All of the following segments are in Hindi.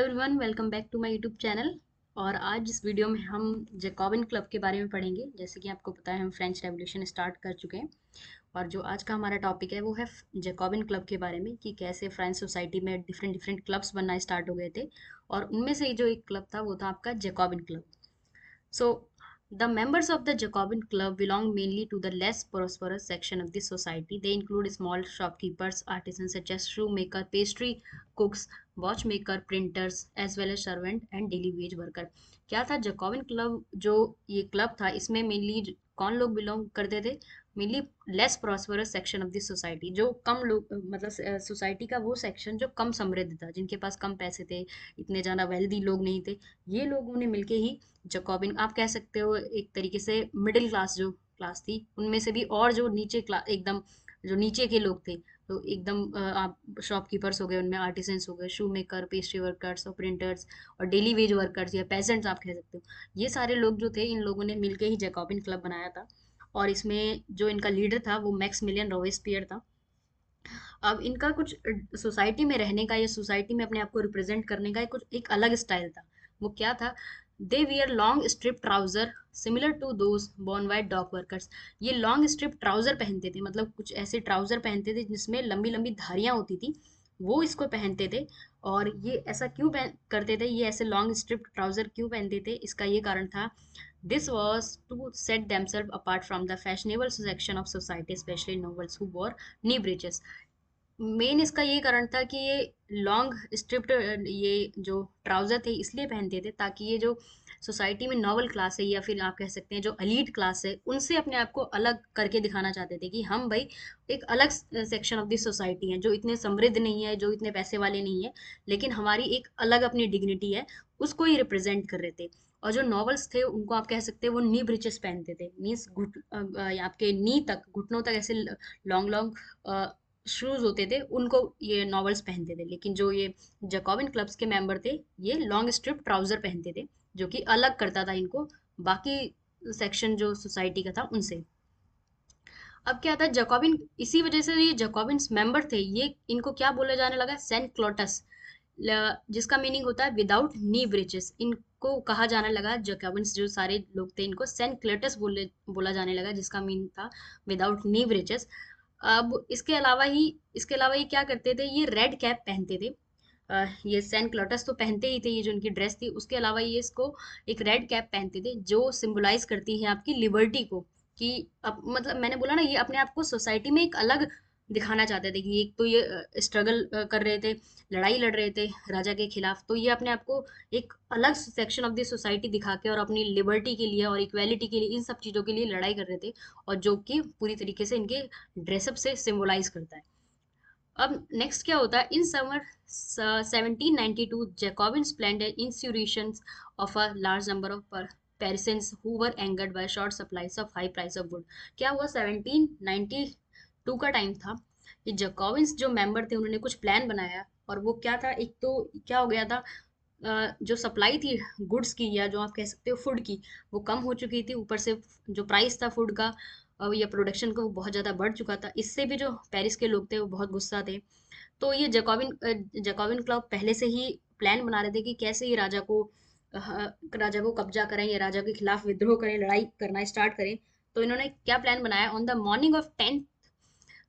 Everyone, welcome back to my YouTube channel. और आज इस वीडियो में हम जैकॉबिन क्लब के बारे में पढ़ेंगे। जैसे कि आपको पता है, हम फ्रेंच रेवोल्यूशन स्टार्ट कर चुके हैं। और जो आज का हमारा टॉपिक है वो है जैकॉबिन क्लब के बारे में, कि कैसे फ्रेंच सोसाइटी में डिफरेंट डिफरेंट क्लब्स बनना स्टार्ट हो गए थे। और उनमें से जो एक क्लब था वो था आपका जैकॉबिन club. So, the members of the Jacobin Club belong mainly to the less prosperous section of the society. They include small shopkeepers, artisans such as shoemaker, pastry cooks, watchmaker, printers, as well as servant and daily wage worker. क्या था जैकॉबिन क्लब? जो ये क्लब था, इसमें मेनली कौन लोग बिलोंग करते थे? Mainly less prosperous section of the society, जो कम लोग, मतलब सोसाइटी का वो सेक्शन जो कम समृद्ध था, जिनके पास कम पैसे थे, इतने ज़्यादा वेल्दी लोग नहीं थे। ये लोगों ने मिलके ही जैकॉबिन, आप कह सकते हो एक तरीके से मिडिल क्लास जो क्लास थी उनमें से भी, और जो नीचे क्लास एकदम, जो नीचे के लोग थे, तो एकदम आप शॉपकीपर्स हो गए, उनमें आर्टिसंस हो गए, शू मेकर, पेस्ट्री वर्कर्स और प्रिंटर्स और डेली वेज वर्कर्स या पेजेंट्स आप कह सकते हो। ये सारे लोग जो थे, इन लोगों ने मिलके ही जैकॉबिन क्लब बनाया था। और इसमें जो इनका लीडर था वो मैक्समिलियन रोबेस्पियर था। अब इनका कुछ सोसाइटी में रहने का या सोसाइटी में अपने आप को रिप्रेजेंट करने का कुछ एक अलग स्टाइल था। वो क्या था? They wear long strip trouser similar to those borne by dock workers. ये लॉन्ग स्ट्रिप ट्राउजर पहनते थे, मतलब कुछ ऐसे ट्राउजर पहनते थे जिसमें लंबी लंबी धारियां होती थी, वो इसको पहनते थे। और ये ऐसा क्यों करते थे, ये ऐसे लॉन्ग स्ट्रिप ट्राउजर क्यों पहनते थे? इसका ये कारण था, this was to set themselves apart from the fashionable section of society, specially nobles who wore knee breeches. Main इसका ये कारण था कि ये लॉन्ग स्ट्रिप्ड, ये जो ट्राउजर थे इसलिए पहनते थे ताकि ये जो सोसाइटी में नॉवल क्लास है, या फिर आप कह सकते हैं जो अलीट क्लास है, उनसे अपने आप को अलग करके दिखाना चाहते थे कि हम भाई एक अलग सेक्शन ऑफ द सोसाइटी है, जो इतने समृद्ध नहीं है, जो इतने पैसे वाले नहीं है, लेकिन हमारी एक अलग अपनी डिग्निटी है, उसको ही रिप्रेजेंट कर रहे थे। और जो नॉवेल्स थे उनको आप कह सकते हैं वो नी ब्रिचेस पहनते थे, मीन्स आपके नी तक, घुटनों तक ऐसे लॉन्ग लॉन्ग शूज होते थे, उनको ये नॉवेल्स पहनते थे। लेकिन जो ये जैकॉबिन क्लब्स के मेंबर थे, ये लॉन्ग स्ट्रिप ट्राउजर पहनते थे, जो कि अलग करता था इनको बाकी सेक्शन जो सोसाइटी का था उनसे। अब क्या था, जैकॉबिन, इसी वजह से ये जैकॉबिन मेंबर थे, ये इनको क्या बोला जाने लगा? सेंट क्लोटस, जिसका मीनिंग होता है विदाउट नी ब्रिचेस। इनको कहा जाने लगा, जैकॉबिन्स जो सारे लोग थे इनको सेंट क्लेटस बोला जाने लगा, जिसका मीन था विदाउट नी ब्रिचेस। अब इसके अलावा ये क्या करते थे? ये रेड कैप पहनते थे। ये सेंट क्लॉटस तो पहनते ही थे, ये जो उनकी ड्रेस थी, उसके अलावा ये इसको एक रेड कैप पहनते थे, जो सिंबलाइज करती है आपकी लिबर्टी को। कि अब मतलब मैंने बोला ना, ये अपने आप को सोसाइटी में एक अलग दिखाना चाहते थे, कि एक तो ये स्ट्रगल कर रहे थे, लड़ाई लड़ रहे थे राजा के खिलाफ, तो ये अपने आप को एक अलग सेक्शन ऑफ द सोसाइटी दिखा के और अपनी लिबर्टी के लिए और इक्वेलिटी के लिए, इन सब चीज़ों के लिए लड़ाई कर रहे थे। और जो कि पूरी तरीके से इनके ड्रेसअप से सिंबलाइज करता है। अब नेक्स्ट क्या होता है? In summer 1792 Jacobins planned insurrection of a large number of Parisians who were angered by short supplies of high price of wood. क्या हुआ? 1792 का टाइम था। ये जैकॉबिन्स जो मेंबर थे उन्होंने कुछ प्लान बनाया, और वो क्या था? एक तो क्या हो गया था, जो सप्लाई थी गुड्स की, या जो आप कह सकते हो फूड की, वो कम हो चुकी थी। ऊपर से जो प्राइस था फूड का या प्रोडक्शन का, वो बहुत ज़्यादा बढ़ चुका था। इससे भी जो पेरिस के लोग थे वो बहुत गुस्सा थे। तो ये जैकॉबिन क्लब पहले से ही प्लान बना रहे थे कि कैसे ये राजा को कब्जा करें, या राजा के खिलाफ विद्रोह करें, लड़ाई करना स्टार्ट करें। तो इन्होंने क्या प्लान बनाया? On the morning of 10th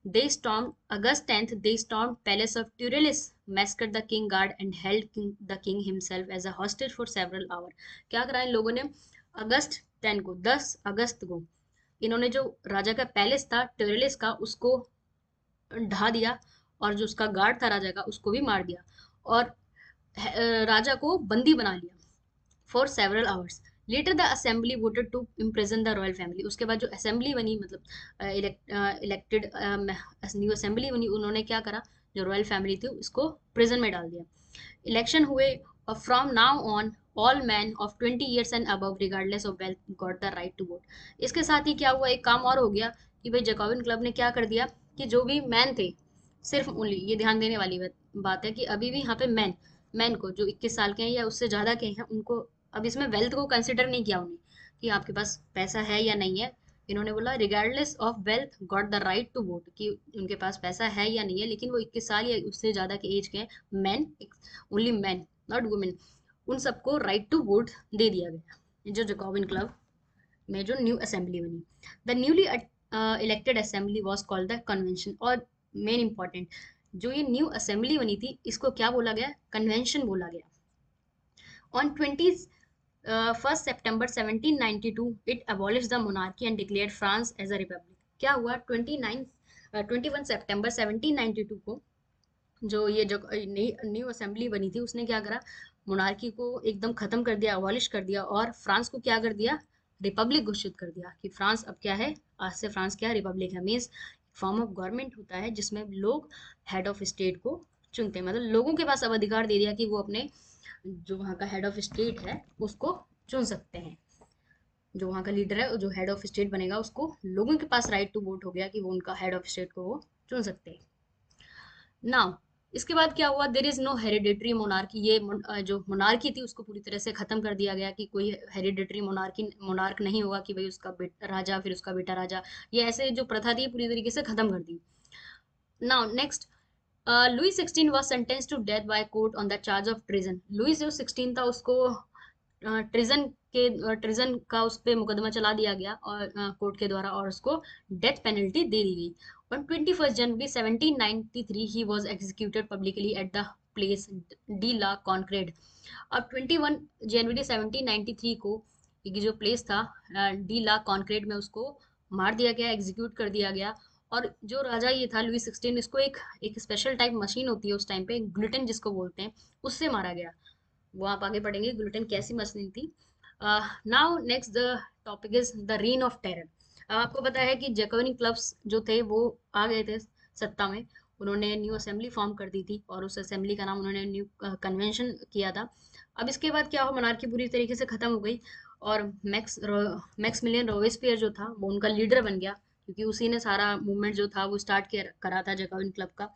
they stormed August 10th, they stormed palace of Turelis, massacred the king guard and held the king himself as a hostage for several hours। क्या करा इन लोगों ने? अगस्त 10 को, 10 अगस्त को इन्होंने जो राजा का पैलेस था ट्यूरेलिस का, उसको ढा दिया, और जो उसका गार्ड था राजा का, उसको भी मार दिया। और राजा को बंदी बना लिया for several hours. Later the assembly voted to imprison the royal family. उसके बाद जो असेंबली बनी, मतलब इलेक्टेड न्यू असेंबली बनी, उन्होंने क्या करा? जो रॉयल फैमिली थी उसको प्रिजन में डाल दिया। इलेक्शन हुए, और from now on all man of 20 years and above regardless of wealth got the right to vote. इसके साथ ही क्या हुआ? एक काम और हो गया, कि भाई जैकॉबिन क्लब ने क्या कर दिया, कि जो भी मैन थे, सिर्फ ओनली, ये ध्यान देने वाली बात है कि अभी भी यहाँ पे मैन मैन को, जो 21 साल के हैं या उससे ज़्यादा के हैं, उनको अब इसमें वेल्थ को कंसिडर नहीं किया उन्हें, कि आपके पास पैसा है या नहीं है। इन्होंने बोला regardless of wealth got the right to vote, कि उनके पास पैसा है या नहीं है, लेकिन वो 21 साल या उससे ज़्यादा के एज के हैं, man, only man, not women, उन सबको राइट टू वोट दे दिया गया जो जैकोबिन क्लब में जो न्यू असेंबली बनी। The newly elected assembly was called the convention. और मेन इंपॉर्टेंट, जो ये न्यू असेंबली बनी थी इसको क्या बोला गया, कन्वेंशन बोला गया। On 1 September 1792 it abolished the monarchy and declared France as a republic। क्या हुआ 21 सितंबर 1792 को जो ये जो न्यू असेंबली बनी थी उसने क्या करा, मोनार्की को एकदम खत्म कर दिया, अबॉलिश कर दिया और फ्रांस को क्या कर दिया, रिपब्लिक घोषित कर दिया कि फ्रांस अब क्या है, आज से फ्रांस क्या रिपब्लिक है। मीन्स फॉर्म ऑफ गवर्नमेंट होता है जिसमें लोग हेड ऑफ स्टेट को चुनते हैं, मतलब लोगों के पास अब अधिकार दे दिया कि वो अपने जो वहाँ का हेड ऑफ स्टेट है उसको चुन सकते हैं। जो वहाँ का लीडर है, जो हेड ऑफ स्टेट बनेगा, उसको लोगों के पास राइट टू वोट हो गया कि वो उनका हेड ऑफ स्टेट को वो चुन सकते हैं। नाउ इसके बाद क्या हुआ, there is no hereditary monarchy. ये जो मोनार्की थी उसको पूरी तरह से खत्म कर दिया गया कि कोई हेरिडेटरी मोनार्क नहीं होगा कि भाई उसका राजा फिर उसका बेटा राजा, ये ऐसे जो प्रथा थी पूरी तरीके से खत्म कर दी। Now next, Louis 16 was sentenced to death by court on the charge of treason। Louis जो 16 था उसको ट्रिजन का उस पे मुकदमा चला दिया गया और कोर्ट के द्वारा और उसको डेथ पेनल्टी दे दी गई। On 21 January 1793 he was executed publicly at the place de la Concorde। अब 21 जनवरी 1793 को ये जो प्लेस था डी ला कॉन्क्रेट में उसको मार दिया गया, एग्जीक्यूट कर दिया गया। और जो राजा ये था लुई 16, इसको एक स्पेशल टाइप मशीन होती है उस टाइम पे, ग्लूटेन जिसको बोलते हैं, उससे मारा गया। वो आप आगे पढ़ेंगे ग्लूटेन कैसी मशीन थी। Now next the topic is the reign of terror. अब आपको पता है कि जैकोबिन क्लब्स जो थे वो आ गए थे सत्ता में, उन्होंने न्यू असेंबली फॉर्म कर दी थी और उस असेंबली का नाम उन्होंने न्यू कन्वेंशन किया था। अब इसके बाद क्या हुआ, मोनार्की पूरी तरीके से खत्म हो गई और मैक्समिलियन रोबेस्पियर जो था वो उनका लीडर बन गया, क्योंकि उसी ने सारा मूवमेंट जो था वो स्टार्ट करा था जैकोबिन क्लब का।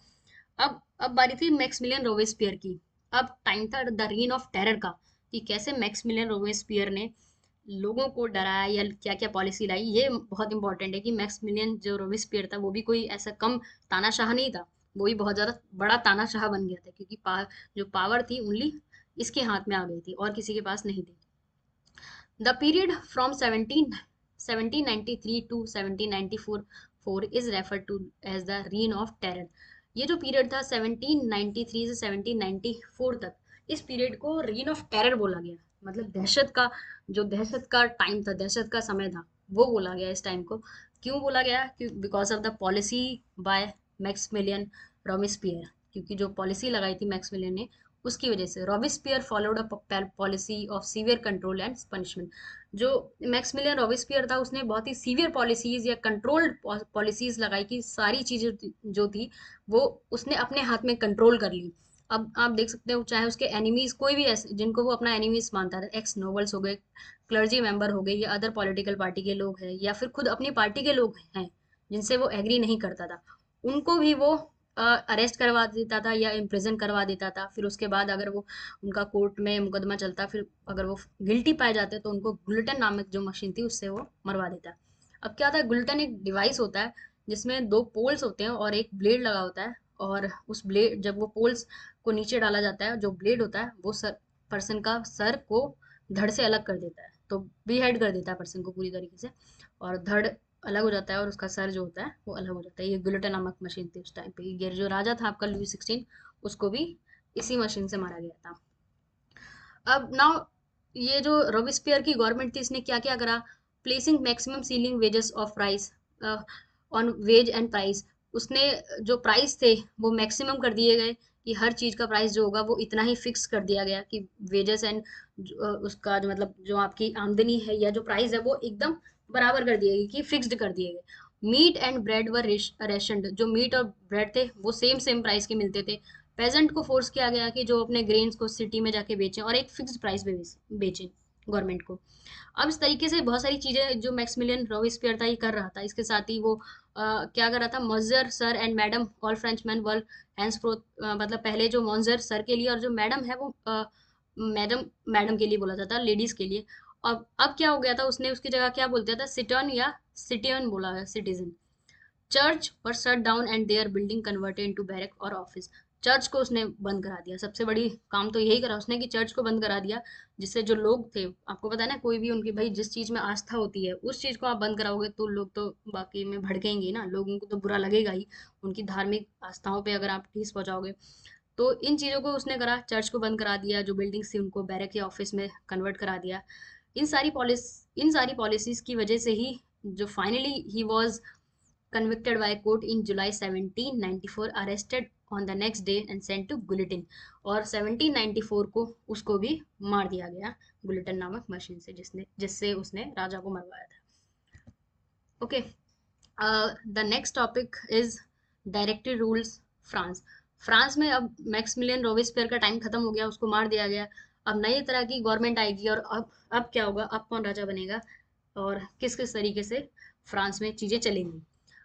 अब बारी थी मैक्समिलियन रोबेस्पियर की। अब टाइम था द रीन ऑफ टेरर का, कि कैसे मैक्समिलियन रोबेस्पियर ने लोगों को डराया या क्या क्या पॉलिसी लाई। ये बहुत इंपॉर्टेंट है कि मैक्समिलियन जो रोबेस्पियर था वो भी कोई ऐसा कम तानाशाह नहीं था, वो भी बहुत ज्यादा बड़ा तानाशाह बन गया था, क्योंकि जो पावर थी ओनली इसके हाथ में आ गई थी और किसी के पास नहीं थी। The period from 1793 to 1794 is refer to as the reign of terror. ये जो पीरियड था 1793 से 1794 तक, इस पीरियड को रीन ऑफ टेरर बोला गया। मतलब दहशत का टाइम था, दहशत का समय था, वो बोला गया इस टाइम को। क्यों बोला गया, because of the policy bye Maximilian Robespierre, क्योंकि जो पॉलिसी लगाई थी मैक्समिलियन ने उसकी वजह से। Robespierre followed a policy of severe control and punishment. जो मैक्समिलियन रॉबिस्पियर था उसने बहुत ही सीवियर पॉलिसीज या कंट्रोल्ड पॉलिसीज लगाई कि सारी चीजें जो थी वो उसने अपने हाथ में कंट्रोल कर ली। अब आप देख सकते हो चाहे उसके एनिमीज कोई भी ऐसे जिनको वो अपना एनिमीज मानता था, एक्स नोबल्स हो गए, क्लर्जी मेंबर हो गए, या अदर पॉलिटिकल पार्टी के लोग हैं, या फिर खुद अपनी पार्टी के लोग हैं जिनसे वो एग्री नहीं करता था, उनको भी वो अरेस्ट करवा देता था या इम्प्रिजन करवा देता था। फिर उसके बाद अगर वो उनका कोर्ट में मुकदमा चलता, फिर अगर वो गिल्टी पाए जाते तो उनको गुल्टन नामक जो मशीन थी उससे वो मरवा देता। अब क्या था, गुल्टन एक डिवाइस होता है जिसमें दो पोल्स होते हैं और एक ब्लेड लगा होता है, और उस ब्लेड जब वो पोल्स को नीचे डाला जाता है, जो ब्लेड होता है वो पर्सन का सर को धड़ से अलग कर देता है, तो बीहेड कर देता है पर्सन को पूरी तरीके से, और धड़ अलग हो जाता है और उसका सर जो होता है वो अलग हो जाता है। ये गुलेटन नामक मशीन थी उस टाइम पे। ये जो राजा था आपका लुई 16, उसको भी इसी मशीन से मारा गया था। अब नाउ ये जो रोबिस्पियर की गवर्नमेंट थी इसने क्या क्या करा, placing maximum ceiling wages of price on wage and price. उसने जो प्राइस थे वो मैक्सिमम कर दिए गए, कि हर चीज का प्राइस जो होगा वो इतना ही फिक्स कर दिया गया, कि वेजेस एंड उसका जो मतलब जो आपकी आमदनी है या जो प्राइस है वो एकदम बराबर कर दिए गए, कि फिक्स्ड कर दिए गए। मीट एंड ब्रेड वर रेशनड, जो मीट और ब्रेड थे वो सेम सेम प्राइस के मिलते थे। पेजेंट को फोर्स किया गया कि जो अपने ग्रेन्स को सिटी में जाके बेचें और एक फिक्स्ड प्राइस पे बेचें गवर्नमेंट को। अब इस तरीके से बहुत सारी चीजें जो मैक्समिलियन रॉबिस्पियर था ये कर रहा था। इसके साथ ही वो क्या कर रहा था, monsieur sir and madam all Frenchman would henceforth, मतलब पहले जो मॉन्जर सर के लिए और जो मैडम है वो मैडम मैडम के लिए बोला जाता है, लेडीज के लिए। अब क्या हो गया था, उसने उसकी जगह क्या बोलता था, सिटन या सिटियन बोला है, citizen. Church were shut down and their building converted into barrack और ऑफिस। चर्च को उसने बंद करा दिया। सबसे बड़ी काम तो यही करा उसने कि चर्च को बंद करा दिया, जिससे जो लोग थे, आपको पता है ना, कोई भी उनकी भाई जिस चीज में आस्था होती है उस चीज को आप बंद कराओगे तो लोग तो बाकी में भड़केंगे ही ना, लोगों को तो बुरा लगेगा ही, उनकी धार्मिक आस्थाओं पे अगर आप ठेस पहुंचाओगे। तो इन चीज़ों को उसने करा, चर्च को बंद करा दिया, जो बिल्डिंग्स थी उनको बैरक या ऑफिस में कन्वर्ट करा दिया। इन सारी पॉलिसीज की वजह से ही जो finally he was convicted by a court in July 1794, arrested on the next day and sent to गुलिटिन। और 1794 को उसको भी मार दिया गया गुलिटन नामक मशीन से, जिससे उसने राजा को मरवाया था। Okay, the next topic is directory rules France. France में अब मैक्सिमिलियन रोबेस्पियर का टाइम खत्म हो गया, उसको मार दिया गया। अब नई तरह की गवर्नमेंट आएगी और अब क्या होगा, अब कौन राजा बनेगा और किस किस तरीके से फ्रांस में चीजें चलेंगी।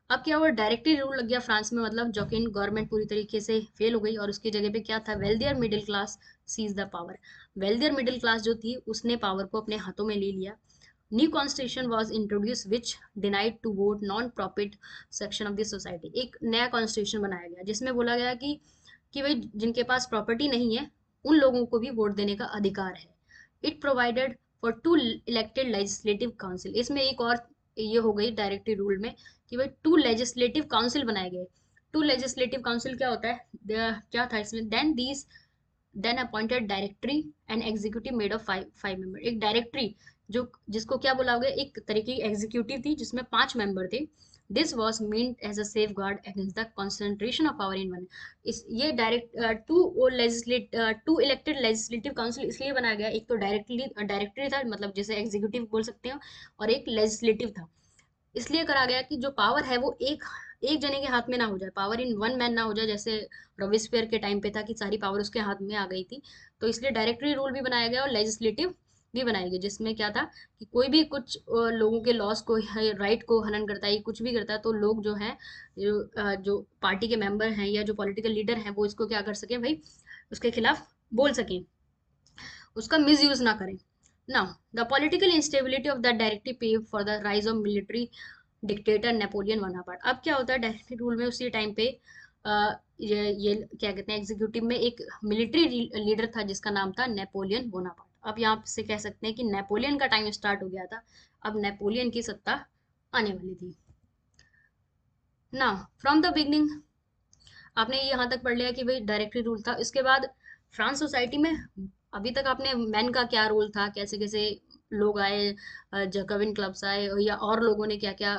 अब क्या हुआ, डायरेक्टरी रूल लग गया फ्रांस में, मतलब जोकिन गवर्नमेंट पूरी तरीके से फेल हो गई और उसकी जगह पे क्या था, wealthier middle class seize the power. Wealthier middle class जो थी उसने पावर को अपने हाथों में ले लिया। New constitution was introduce which denied to vote non profit section of the society. एक नया कॉन्स्टिट्यूशन बनाया गया जिसमें बोला गया कि भाई जिनके पास प्रॉपर्टी नहीं है उन लोगों को भी वोट देने का अधिकार है। It provided for two elected legislative council. इसमें एक और ये हो गई डायरेक्टरी रूल में कि भाई टू लेजिस्लेटिव काउंसिल बनाए गए। टू लेजिस्लेटिव काउंसिल क्या होता है, क्या था इसमें, then appointed directory and executive made of five member. एक डायरेक्टरी जो जिसको क्या बोला गया, एक तरीके की एग्जीक्यूटिव थी जिसमें 5 मेंबर थे। This was meant as a safeguard against the concentration of power in one. इस ये direct two elected legislative council इसलिए बनाया गया, एक तो डायरेक्टरी था, मतलब जैसे एग्जीक्यूटिव बोल सकते हो, और एक लेजिस्लेटिव था। इसलिए करा गया कि जो पावर है वो एक एक जने के हाथ में ना हो जाए, पावर इन वन मैन ना हो जाए, जैसे रॉबेस्पियर के टाइम पे था कि सारी पावर उसके हाथ में आ गई थी। तो इसलिए डायरेक्टरी रूल भी बनाया गया और लेजिस्लेटिव भी बनाया गया, जिसमें क्या था कि कोई भी कुछ लोगों के लॉस को, राइट को हनन करता है, कुछ भी करता है, तो लोग जो है, जो पार्टी के मेंबर हैं या जो पॉलिटिकल लीडर हैं, वो इसको क्या कर सके भाई, उसके खिलाफ बोल सकें, उसका मिस यूज ना करें। Now the political instability of the directive pave for the rise of military dictator Napoleon Bonaparte. अब क्या होता है डायरेक्टिव रूल में, उसी टाइम पे ये क्या कहते हैं, एग्जीक्यूटिव में एक मिलिट्री लीडर था जिसका नाम था नेपोलियन बोनापार्ट। अब यहाँ से कह सकते हैं कि नेपोलियन का टाइम स्टार्ट हो गया था, अब नेपोलियन की सत्ता आने वाली थी। ना फ्रॉम द बिगनिंग आपने ये यहाँ तक पढ़ लिया कि भाई डायरेक्टरी रूल था। इसके बाद फ्रांस सोसाइटी में अभी तक आपने मैन का क्या रोल था, कैसे कैसे लोग आए, जैकोबिन क्लब्स आए, या और लोगों ने क्या क्या,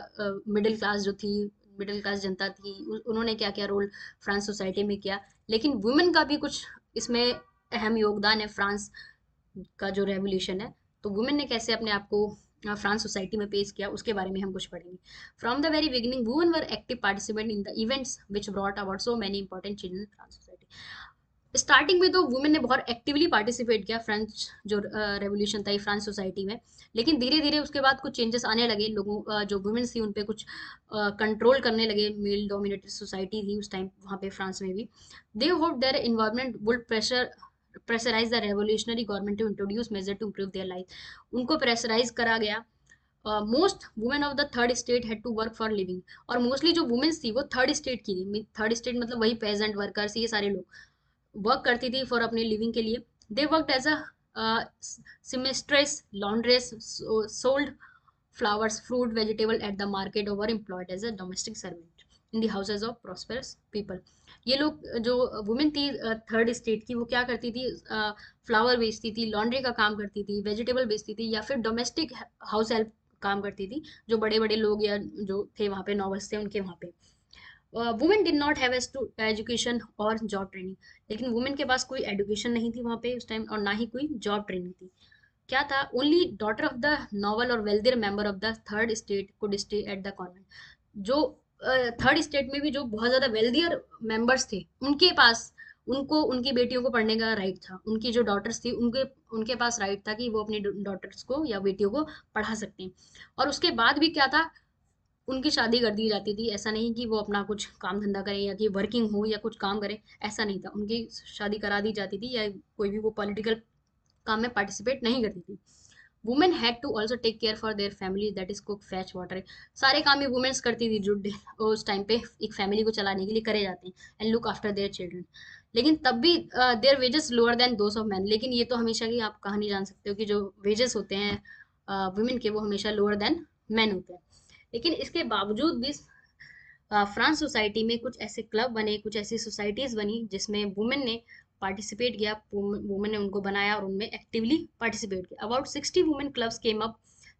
मिडिल क्लास जो थी, मिडिल क्लास जनता थी, उन्होंने क्या क्या रोल फ्रांस सोसाइटी में किया। लेकिन वुमेन का भी कुछ इसमें अहम योगदान है फ्रांस का जो रेवोल्यूशन है। तो वुमेन ने कैसे अपने आप को फ्रांस सोसाइटी में पेश किया, उसके बारे में हम कुछ पढ़ेंगे। From the very beginning women were active participant in the events which brought about so many important changes in France society. Starting में तो वुमेन ने बहुत एक्टिवली पार्टिसिपेट किया फ्रेंच जो रेवोल्यूशन था फ्रांस सोसाइटी में। लेकिन धीरे धीरे उसके बाद कुछ चेंजेस आने लगे, लोगों जो वुमेन थी उन पे कुछ कंट्रोल करने लगे, मेल डोमिनेटेड सोसाइटी थी उस टाइम वहाँ पे फ्रांस में भी। They hope their environment would pressurise the revolutionary government to introduce measure to improve their life. उनको प्रेशराइज करा गया। Most women of the third state had to work for living. और मोस्टली जो वुमेन्स थी वो थर्ड स्टेट की थी। थर्ड स्टेट मतलब वही पेजेंट वर्कर्स, ये सारे लोग वर्क करती थी फॉर अपने लिविंग के लिए। They worked as a seamstress, laundress, sold flowers, fruit, vegetable at the market, or were employed as a domestic servant in the houses of prosperous people। ये लोग जो वुमेन थी थर्ड स्टेट की, वो क्या करती थी, फ्लावर बेचती थी, लॉन्ड्री का काम करती थी, वेजिटेबल बेचती थी, या फिर डोमेस्टिक हाउस हेल्प काम करती थी, जो बड़े बड़े लोग या जो थे वहाँ पे नॉबल्स थे उनके वहाँ पे। Women did not have education और जॉब ट्रेनिंग। लेकिन वुमेन के पास कोई एजुकेशन नहीं थी वहाँ पे उस टाइम, और ना ही कोई जॉब ट्रेनिंग थी। क्या था, only daughter of the noble और wealthier member of the third estate could stay at the convent. जो थर्ड स्टेट में भी जो बहुत ज्यादा वेल्दियर मेंबर्स थे उनके पास, उनको उनकी बेटियों को पढ़ने का राइट था। उनकी जो डॉटर्स थी उनके उनके पास राइट था कि वो अपनी डॉटर्स को या बेटियों को पढ़ा सकते हैं। और उसके बाद भी क्या था, उनकी शादी कर दी जाती थी। ऐसा नहीं कि वो अपना कुछ काम धंधा करें या कि वर्किंग हो या कुछ काम करें, ऐसा नहीं था। उनकी शादी करा दी जाती थी, या कोई भी वो पॉलिटिकल काम में पार्टिसिपेट नहीं करती थी। Women had to also take care for their family, that is cook, fetch water. सारे काम ये वुमेन्स करती थी जो उस टाइम पे एक फैमिली को चलाने के लिए करे जाते हैं, and look after their children. लेकिन तब भी their wages lower than those of man. लेकिन ये तो हमेशा की आप कहानी जान सकते हो कि जो वेजेस होते हैं वुमेन के वो हमेशा लोअर देन मैन होते हैं। लेकिन इसके बावजूद भी फ्रांस सोसाइटी में कुछ ऐसे क्लब बने, कुछ ऐसी सोसाइटीज बनी जिसमें वुमेन ने पार्टिसिपेट किया, वुमेन ने उनको बनाया और उनमें एक्टिवली पार्टिसिपेट किया। About 60 women clubs came up.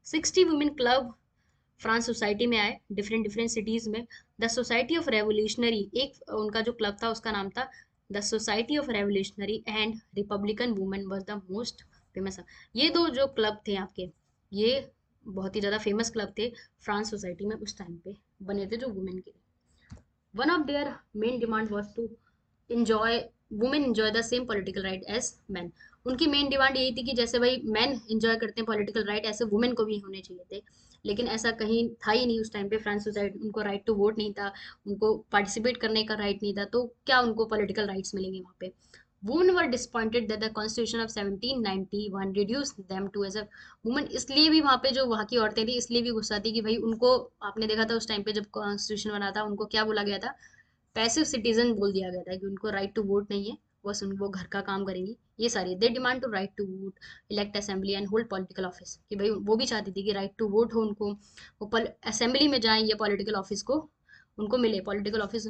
60 women club France society में आए, डिफरेंट डिफरेंट सिटीज में। द सोसाइटी ऑफ रेवोल्यूशनरी, एक उनका जो क्लब था उसका नाम था the society of revolutionary and Republican women was the most famous. ये दो जो क्लब थे आपके, ये बहुत ही ज़्यादा फेमस क्लब थे फ्रांस सोसाइटी में उस टाइम पे बने थे जो वुमेन के। One of their main demand was to enjoy women enjoy the same political right as man. उनकी मेन डिमांड यही थी कि जैसे भाई मैन एंजॉय करते हैं पॉलिटिकल राइट, ऐसे वुमेन को भी होने चाहिए थे। लेकिन ऐसा कहीं था ही नहीं उस टाइम पे फ्रांस सोसाइटी। उनको राइट टू वोट नहीं था, उनको पार्टिसिपेट करने का राइट नहीं था, तो क्या उनको पॉलिटिकल राइट्स मिलेंगे वहाँ पे। Women were disappointed that the constitution of 1791 reduce them to as a women. इसलिए भी वहाँ पे जो वहाँ की औरतें थी इसलिए भी गुस्सा थी कि भाई उनको, आपने देखा था उस टाइम पे जब कॉन्स्टिट्यूशन बना था उनको क्या बोला गया था, पैसिव सिटीजन बोल दिया गया था कि उनको राइट टू वोट नहीं है, बस उनको घर का काम करेंगी। ये सारी they demand to right to vote, elect assembly and hold political office, कि भाई वो भी चाहती थी कि राइट टू वोट हो उनको, वो असेंबली में जाएं या पॉलिटिकल ऑफिस को उनको मिले पॉलिटिकल ऑफिस।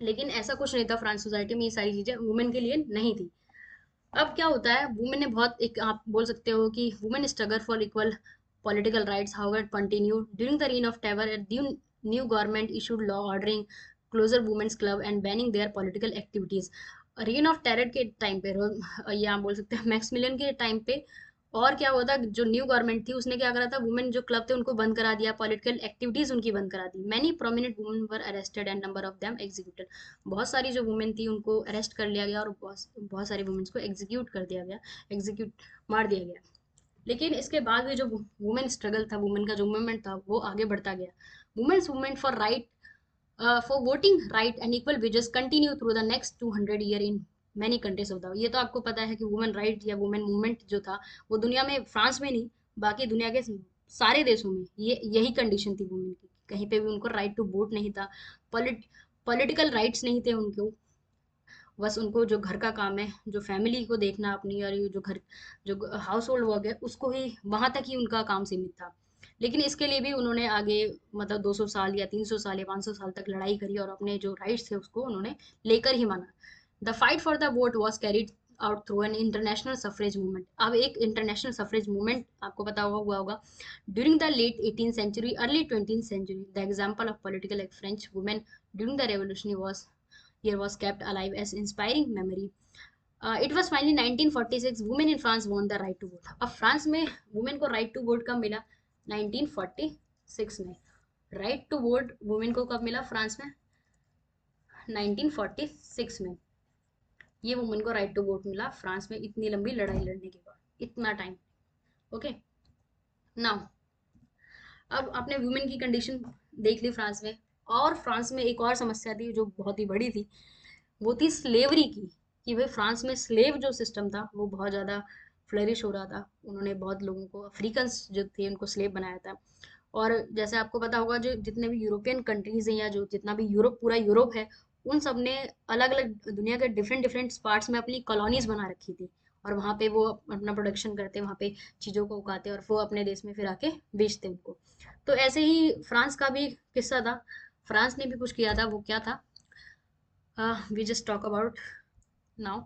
लेकिन ऐसा कुछ नहीं था फ्रांस सोसाइटी में, ये सारी चीजें वुमेन के लिए नहीं थी। अब क्या होता है, वुमेन ने बहुत, एक आप बोल सकते हो कि women struggle for equal political rights however continue during the reign of terror। New government issued law ordering closure women's club and banning their political activities. Reign of terror के टाइम पे, या आप बोल सकते हैं मैक्सिमिलियन के टाइम पे, और क्या हुआ था, जो न्यू गवर्नमेंट थी उसने क्या करा था, वुमेन जो क्लब थे उनको बंद करा दिया, पॉलिटिकल एक्टिविटीज उनकी बंद करा दी। Many prominent women were arrested and number of them executed. बहुत सारी जो वुमेन थी उनको अरेस्ट कर लिया गया और बहुत बहुत सारी वुमेन्स को एग्जीक्यूट कर दिया गया, एग्जीक्यूट मार दिया गया। लेकिन इसके बाद भी जो वुमेन स्ट्रगल था, वुमेन का जो मूवमेंट था वो आगे बढ़ता गया। Women's movement for right, for voting right and equal wages continue through the next 200 year in many countries of the. ये तो आपको पता है कि वुमेन राइट या वुमेन मूवमेंट जो था वो दुनिया में, फ्रांस में नहीं, बाकी दुनिया के सारे देशों में ये यही कंडीशन थी वुमेन की। कहीं पे भी उनको राइट टू वोट नहीं था, पॉलिटिकल राइट्स नहीं थे उनको। बस उनको जो घर का काम है, जो फैमिली को देखना अपनी, और ये जो घर, जो हाउस होल्ड वर्क है उसको ही, वहां तक ही उनका काम सीमित था। लेकिन इसके लिए भी उन्होंने आगे, मतलब 200 साल या 300 साल या 500 साल तक लड़ाई करी और अपने जो राइट्स थे उसको उन्होंने लेकर ही माना। The fight for the vote was carried out through an international suffrage movement. अब एक इंटरनेशनल सफरेज मूवमेंट आपको पता हुआ होगा during the late 18th century, early 20th century। The example of political French women during the revolution was here was kept alive as inspiring memory. It was finally 1946 women in France won the right to vote। अब फ्रांस में वुमेन को राइट टू वोट कब मिला, 1946 में। राइट टू वोट वुमेन को कब मिला फ्रांस में, 1946 में। ये वुमेन को राइट टू वोट मिला फ्रांस में, इतनी लंबी लड़ाई लड़ने के बाद, इतना टाइम। ओके, नाउ अब आपने वुमेन की कंडीशन देख ली फ्रांस में। और फ्रांस में एक और समस्या थी जो बहुत ही बड़ी थी, वो थी स्लेवरी की। कि भाई फ्रांस में स्लेव जो सिस्टम था वो बहुत ज़्यादा फ्लरिश हो रहा था। उन्होंने बहुत लोगों को, अफ्रीकन्स जो थे उनको स्लेव बनाया था। और जैसे आपको पता होगा, जो जितने भी यूरोपियन कंट्रीज हैं या जो जितना भी यूरोप, पूरा यूरोप है, उन सब ने अलग अलग दुनिया के डिफरेंट डिफरेंट पार्ट्स में अपनी कॉलोनीज बना रखी थी। और वहाँ पे वो अपना प्रोडक्शन करते, वहाँ पे चीज़ों को उगाते और वो अपने देश में फिर आके बेचते उनको। तो ऐसे ही फ्रांस का भी किस्सा था। फ्रांस ने भी कुछ किया था, वो क्या था, we just talk about now.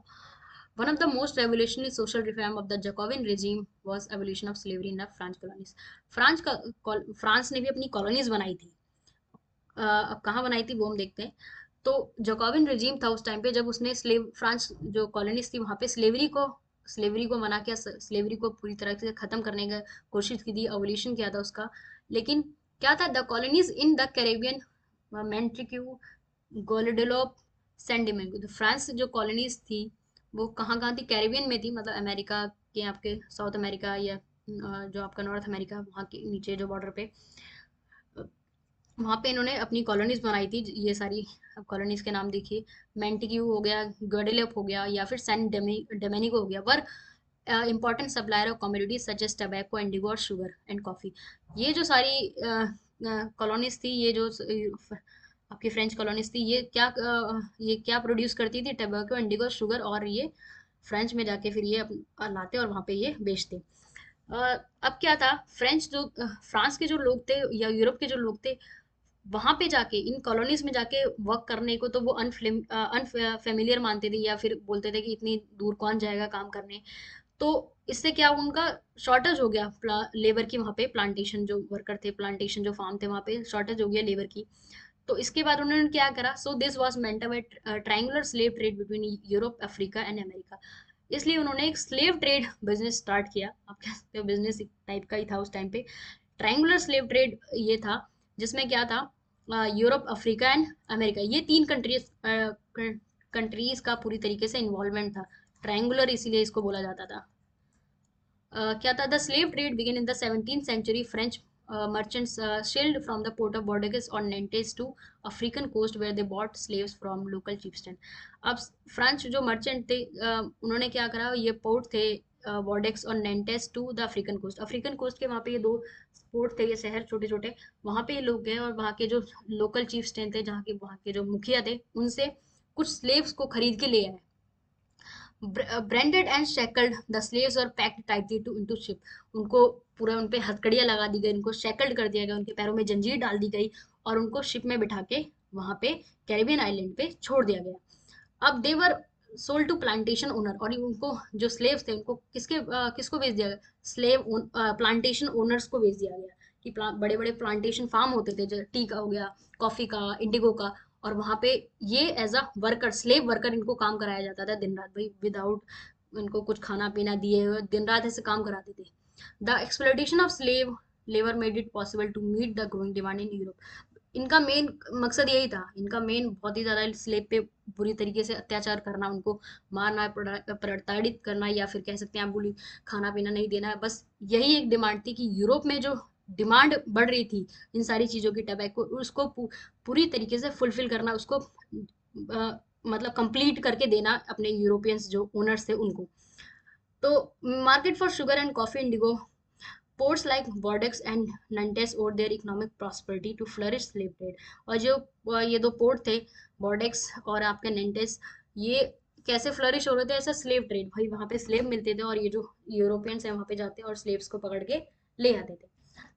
One of the most revolutionary social reform of the Jacobin regime was abolition of slavery in the French colonies। France ने भी अपनी कॉलोनीज बनाई थी। अब कहाँ बनाई थी वो हम देखते हैं। तो जैकोबिन regime था उस टाइम पे, जब उसने स्लेव, फ्रांस जो कॉलोनीज थी वहाँ पे स्लेवरी को मना किया, स्लेवरी को पूरी तरह से खत्म करने की कोशिश की थी, एवोल्यूशन किया था उसका। लेकिन क्या था, the colonies in the Caribbean, Martinique, Guadeloupe, San Domingo. तो फ्रांस जो कॉलोनीज थी वो कहाँ कहाँ थी, कैरेबियन में थी, मतलब अमेरिका के, आपके साउथ अमेरिका या जो आपका नॉर्थ अमेरिका, वहाँ के नीचे जो बॉर्डर पे, वहाँ पे इन्होंने अपनी कॉलोनीज बनाई थी। ये सारी अब कॉलोनीज के नाम देखिए, मेंटिक्यू हो गया, गर्डेलेप हो गया, या फिर सैन डोमिनिगो हो गया। Were important supplier of commodities such as tobacco, indigo और शुगर एंड कॉफी। ये जो सारी कॉलोनीज थी, ये जो आपकी फ्रेंच कॉलोनीज थी, ये क्या प्रोड्यूस करती थी? टबैको, इंडिगो, शुगर, और ये फ्रेंच में जाके फिर ये लाते और वहाँ पे ये बेचते। अब क्या था, फ्रांस के जो लोग थे या यूरोप के जो लोग थे, वहां पे जाके इन कॉलोनीज में जाके वर्क करने को तो वो अनफेमिलियर मानते थे, या फिर बोलते थे कि इतनी दूर कौन जाएगा काम करने। तो इससे क्या हुआ, उनका शॉर्टेज हो गया लेबर की। वहां पे प्लांटेशन जो वर्कर थे, प्लांटेशन जो फार्म थे, वहां पे शॉर्टेज हो गया लेबर की। तो इसके बाद उन्होंने क्या करा, so this was meant a triangular slave trade between Europe, Africa and America. इसलिए उन्होंने एक स्लेव ट्रेड बिजनेस स्टार्ट किया। आप कह सकते हो बिजनेस टाइप का ही था उस टाइम पे। ट्रायंगुलर स्लेव ट्रेड ये था, जिसमें क्या था, यूरोप, अफ्रीका एंड अमेरिका, ये तीन कंट्रीज का पूरी तरीके से इन्वॉल्वमेंट था। ट्रायंगुलर इसीलिए इसको बोला जाता था। क्या था, the slave trade begin in the 17th century. French merchants sailed from the port of Bordeaux on Nantes to African coast where they bought slaves from local chieftain। अब फ्रेंच जो मर्चेंट थे, उन्होंने क्या करा, ये पोर्ट थे बॉर्डेक्स और Nantes to the African coast. African coast के वहाँ पे ये दो पोर्ट थे, ये शहर छोटे छोटे, वहाँ पे ये लोग गए और वहाँ के जो लोकल चीफ्टेन थे, जहाँ के वहाँ के जो मुखिया थे, उनसे कुछ स्लेव्स को खरीद के ले आए। Branded and shackled the slaves और packed tightly to into ship. उनको पूरा, उन पे हथकड़ियां लगा दी गई, उनको शेकल्ड कर दिया गया, उनके पैरों में जंजीर डाल दी गई और उनको शिप में बिठा के वहां पे कैरिबियन आइलैंड पे छोड़ दिया गया। अब देवर सोल्ड टू प्लांटेशन ओनर, और उनको जो स्लेव्स थे उनको किसको बेच दिया गया? प्लांटेशन ओनर्स को बेच दिया गया। कि बड़े बड़े प्लांटेशन फार्म होते थे, जो टी का हो गया, कॉफी का, इंडिगो का, और वहां पे ये as a worker, slave worker इनको काम कराया जाता था दिन रात भाई, विदाउट इनको कुछ खाना पीना दिए हुए, दिन रात ऐसे काम कराते थे। The exploitation of slave labour made it possible to meet the growing demand in Europe. इनका मेन मकसद यही था, इनका मेन बहुत ही ज्यादा स्लेव पे बुरी तरीके से अत्याचार करना, उनको मारना, प्रताड़ित करना, या फिर कह सकते हैं आप बोली खाना पीना नहीं देना। बस यही एक डिमांड थी कि यूरोप में जो डिमांड बढ़ रही थी इन सारी चीजों की, टबैको, उसको पूरी तरीके से फुलफिल करना, उसको मतलब कंप्लीट करके देना अपने यूरोपियंस जो ओनर्स थे उनको। तो market for sugar and coffee, Indigo, ports like Bordeaux and Nantes owed their economic prosperity to flourish slave trade। और जो ये दो पोर्ट थे, बॉर्डेक्स और आपके नेंटेस, ये कैसे फ्लरिश हो रहे थे? ऐसा स्लेव ट्रेड भाई, वहां पे स्लेव मिलते थे और ये जो यूरोपियंस हैं वहां पे जाते और स्लेव्स को पकड़ के ले आते थे।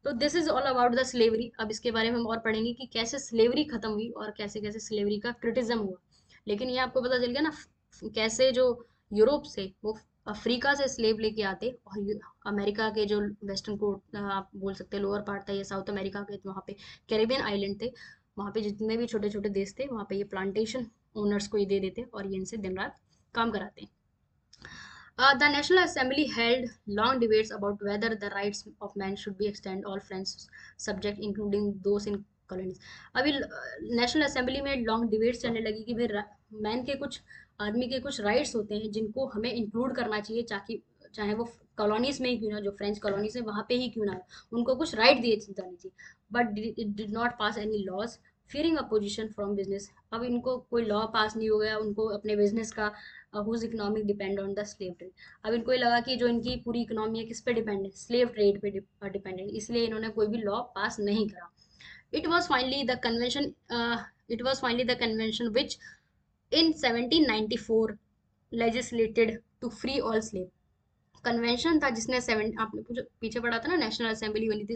तो this is all about the slavery. अब इसके बारे में हम और पढ़ेंगे कि कैसे स्लेवरी खत्म हुई और कैसे कैसे स्लेवरी का क्रिटिज्म हुआ। लेकिन ये आपको पता चल गया ना, कैसे जो यूरोप से वो अफ्रीका से स्लेव लेके आते, और अमेरिका के जो वेस्टर्न कोर्ट आप बोल सकते हैं लोअर पार्ट था, ये साउथ अमेरिका के, वहाँ पे कैरिबियन आइलैंड थे, वहाँ पे जितने भी छोटे छोटे देश थे, वहाँ पे ये प्लांटेशन ओनर्स को ये दे देते और ये इनसे दिन रात काम कराते। The National Assembly held long debates about whether the rights of man should be extended all French subjects, including those in colonies। अभी नेशनल असेंबली में लॉन्ग डिबेट्स चलने लगी कि भाई मैन के कुछ, आदमी के कुछ राइट्स होते हैं जिनको हमें इंक्लूड करना चाहिए, ताकि चाहे वो कॉलोनीज में ही क्यों ना, जो फ्रेंच कॉलोनीज है वहां पे ही क्यों ना हो, उनको कुछ राइट दिए जाने चाहिए। But it did not pass any laws fearing opposition from business. अब इनको कोई लॉ पास नहीं हो गया, उनको अपने बिजनेस का, whose economic depend on the slave trade. अब इनको ये लगा कि जो इनकी पूरी इकोनॉमी है किस पे डिपेंड है? स्लेव ट्रेड पे डिपेंडेंट, इसलिए इन्होंने कोई भी लॉ पास नहीं करा। It was finally the convention it was finally the convention which in 1794 legislated to free all slave. Convention था जिसने आपने पीछे पढ़ा था ना, नेशनल असेंबली बनी थी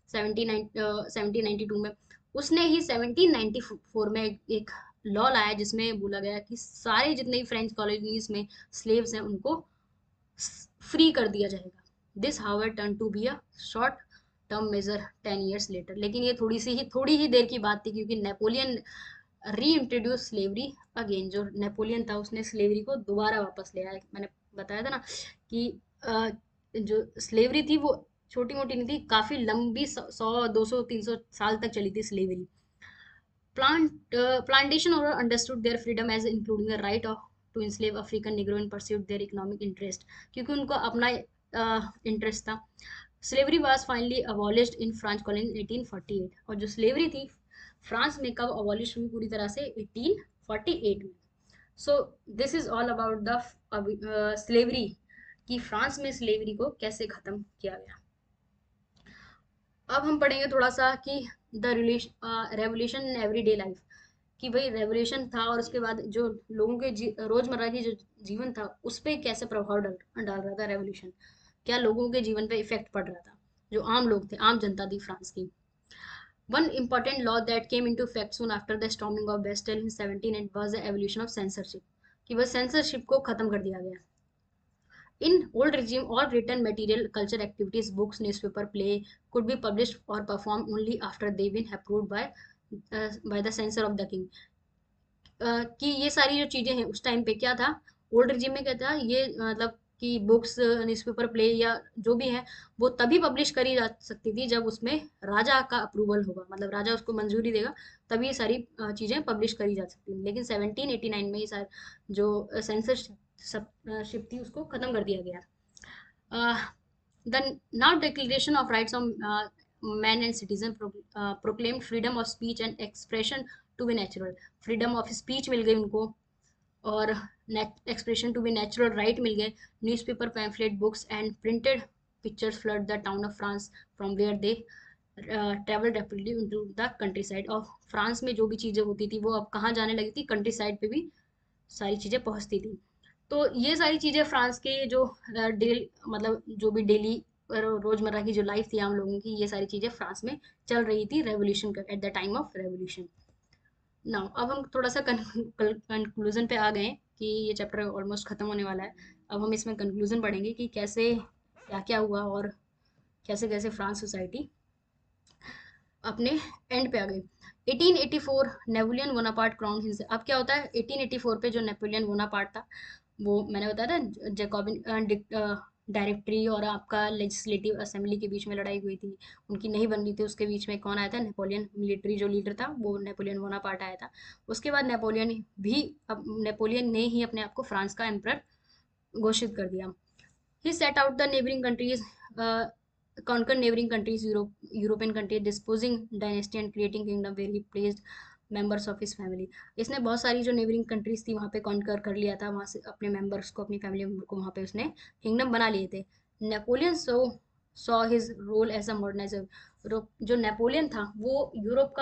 1792 में, उसने ही 1794 में एक लॉ लाया जिसमें बोला गया कि सारे जितने भी फ्रेंच कॉलोनीज में स्लेव्स हैं उनको फ्री कर दिया जाएगा। This however turn to be a short term measure 10 years later. लेकिन ये थोड़ी ही देर की बात थी, क्योंकि नेपोलियन री इंट्रोड्यूस स्लेवरी अगेन। जो नेपोलियन था उसने स्लेवरी को दोबारा वापस ले आया। मैंने बताया था ना कि जो स्लेवरी थी वो छोटी मोटी नहीं थी, काफी लंबी, 100 200 300 साल तक चली थी slavery. Plantation owners understood their freedom as including the right of to enslave African Negro and pursued their economic interest, क्योंकि उनको अपना इंटरेस्ट था। Slavery was finally abolished in French colony 1848। और जो स्लेवरी थी फ्रांस में कब अबॉलिश हुई पूरी तरह से? 1848 में। So this is all about the slavery, कि फ्रांस में स्लेवरी को कैसे खत्म किया गया। अब हम पढ़ेंगे थोड़ा सा कि the revolution in everyday life, कि भाई रेवोल्यूशन था और उसके बाद जो लोगों के रोजमर्रा की जो जीवन था उस पर कैसे प्रभाव डाल रहा था रेवोल्यूशन, क्या लोगों के जीवन पे इफेक्ट पड़ रहा था, जो आम लोग थे, आम जनता थी फ्रांस की। One important law that came into effect soon after the storming of Bastille in 17 was the abolition of censorship, कि बस censorship को खत्म कर दिया गया। In old regime, all written material, culture activities, books, newspaper, play could be published or performed only after they've been approved by the censor of the king. कि ये सारी जो चीजें हैं उस टाइम पे क्या था, ओल्ड रिजीम में क्या था, ये मतलब कि बुक्स, न्यूज़पेपर, प्ले या जो भी है वो तभी पब्लिश करी जा सकती थी जब उसमें राजा का अप्रूवल होगा, मतलब राजा उसको मंजूरी देगा, तभी ये सारी चीजें पब्लिश करी जा सकती थी। लेकिन 1789 में ये सारी जो सेंसरशिप थी उसको खत्म कर दिया गया। The now Declaration of Rights of Man and Citizen proclaimed freedom of speech and expression to be natural. Freedom of speech मिल गई उनको, और expression to be natural right मिल गए। Newspaper, pamphlet, books and printed pictures flood the town of France from where they travel rapidly into the countryside of France। में जो भी चीज़ें होती थी वो अब कहाँ जाने लगी थी, कंट्री साइड पे भी सारी चीज़ें पहुँचती थी। तो ये सारी चीज़ें फ्रांस के जो मतलब जो भी डेली रोजमर्रा की जो लाइफ थी आम लोगों की, ये सारी चीज़ें फ्रांस में चल रही थी revolution at the time of revolution. Now अब हम थोड़ा सा कंक्लूजन पे आ गए हैं कि ये चैप्टर ऑलमोस्ट खत्म होने वाला है। अब हम इसमें कंक्लूजन पढ़ेंगे कि कैसे क्या क्या हुआ और कैसे कैसे फ्रांस सोसाइटी अपने एंड पे आ गई। 1884 नेपोलियन बोनापार्ट क्राउन हिमसेल्फ। अब क्या होता है 1884 पे, जो नेपोलियन बोनापार्ट था, वो मैंने बताया था जैकोबिन डायरेक्टरी और आपका लेजिस्लेटिव असेंबली के बीच में लड़ाई हुई थी, उनकी नहीं बन रही थी, उसके बीच में कौन आया था, नेपोलियन, मिलिट्री जो लीडर था वो नेपोलियन बोनापार्ट आया था। उसके बाद नेपोलियन ने ही अपने आप को फ्रांस का एम्परर घोषित कर दिया। He set out the neighboring countries, conquer neighboring countries, European countries, disposing dynasty and creating kingdom where he placed members of his family। इसने बहुत सारी जो नेबरिंग कंट्रीज थी वहाँ पे कॉन्कर कर लिया था, वहाँ से अपने मेंबर्स को, अपनी फैमिली मेंबर को वहाँ पे उसने किंगडम बना लिए थे। Napoleon saw his role as a moderniser. जो नेपोलियन था वो यूरोप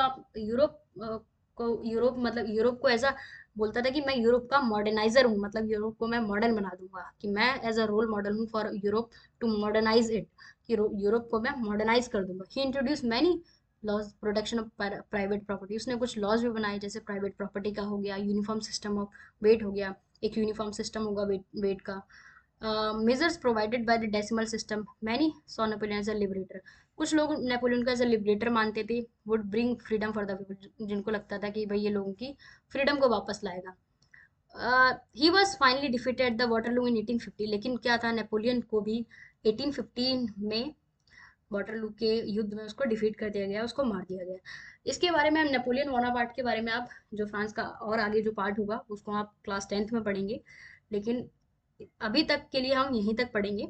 मतलब यूरोप को एज अ बोलता था कि मैं यूरोप का मॉडर्नाइजर हूँ, मतलब यूरोप को मैं मॉडर्न बना दूंगा, कि मैं एज अ रोल मॉडल हूँ for Europe to modernise it, कि यूरोप को मैं मॉडर्नाइज कर दूंगा। He introduce many laws, protection of private property. उसने कुछ लॉज भी बनाए, जैसे प्राइवेट प्रॉपर्टी का हो गया, यूनिफॉर्म सिस्टम ऑफ वेट हो गया, एक यूनिफॉर्म सिस्टम होगा वेट का। Measures provided by the decimal system, many saw Napoleon as a liberator. कुछ लोग नेपोलियन को एज अ लिबरेटर मानते थे, would bring freedom for the people, जिनको लगता था कि भाई ये लोगों की फ्रीडम को वापस लाएगा। He was finally defeated at the Waterloo in 1850। लेकिन क्या था, नेपोलियन को भी 1815 में वाटरलू के युद्ध में उसको डिफीट कर दिया गया, उसको मार दिया गया। इसके बारे में हम नेपोलियन बोनापार्ट के बारे में आप जो फ्रांस का और आगे जो पार्ट होगा उसको आप क्लास 10th में पढ़ेंगे, लेकिन अभी तक के लिए हम यहीं तक पढ़ेंगे।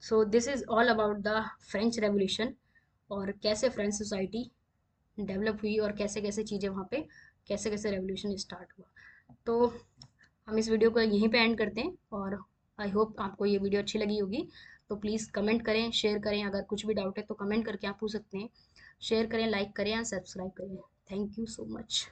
So this is all about the French revolution, और कैसे फ्रेंच सोसाइटी डेवलप हुई और कैसे कैसे चीज़ें वहाँ पे, कैसे कैसे रेवोल्यूशन स्टार्ट हुआ। तो हम इस वीडियो को यहीं पे एंड करते हैं, और आई होप आपको ये वीडियो अच्छी लगी होगी। तो प्लीज़ कमेंट करें, शेयर करें, अगर कुछ भी डाउट है तो कमेंट करके आप पूछ सकते हैं। शेयर करें, लाइक करें या सब्सक्राइब करें। Thank you so much.